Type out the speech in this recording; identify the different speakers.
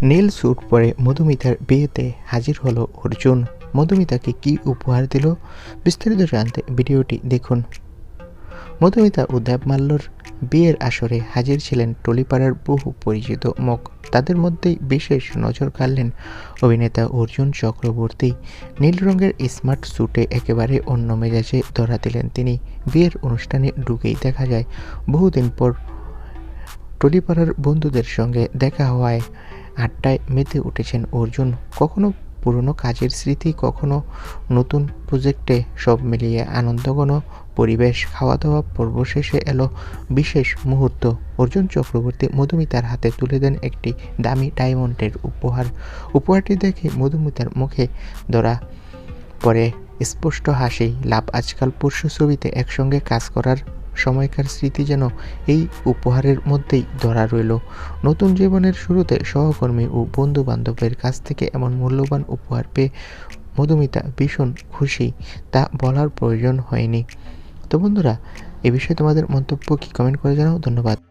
Speaker 1: নীল sweet পরে মধুমিতার বিয়েতে হাজির হলো অর্জুন। মধুমিতাকে কি উপহার দিল, বিস্তারিত জানতে ভিডিওটি দেখুন। মধুমিতা ও দেবমাল্যর বিয়ের আসরে হাজির ছিলেন টলিপাড়ার বহু পরিচিত মুখ। তাদের মধ্যেই বিশেষ নজর কাড়লেন অভিনেতা অর্জুন চক্রবর্তী। নীল রঙের স্মার্ট স্যুটে একেবারে অন্য মেজাজে ধরা দিলেন তিনি। বিয়ের অনুষ্ঠানে ঢুকেই দেখা যায় বহুদিন পর টলিপাড়ার বন্ধুদের সঙ্গে দেখা হওয়ায় আড্ডায় মেতে উঠেছেন অর্জুন। কখনো পুরনো কাজের স্মৃতি, কখনো নতুন প্রজেক্টে, সব মিলিয়ে আনন্দঘন পরিবেশ। খাওয়া দাওয়া পর্ব শেষে এলো বিশেষ মুহূর্ত। অর্জুন চক্রবর্তী মধুমিতার হাতে তুলে দেন একটি দামি ডায়মন্ডের উপহার। উপহারটি দেখে মধুমিতার মুখে ধরা পড়ে স্পষ্ট হাসি। লাভ আজকাল পরশু ছবিতে একসঙ্গে কাজ করার সময়কার স্মৃতি যেন এই উপহারের মধ্যেই ধরা রইল। নতুন জীবনের শুরুতে সহকর্মী ও বন্ধু বান্ধবের কাছ থেকে এমন মূল্যবান উপহার পেয়ে মধুমিতা ভীষণ খুশি, তা বলার প্রয়োজন হয়নি। তো বন্ধুরা, এ বিষয়ে তোমাদের মন্তব্য কি কমেন্ট করে জানাও। ধন্যবাদ।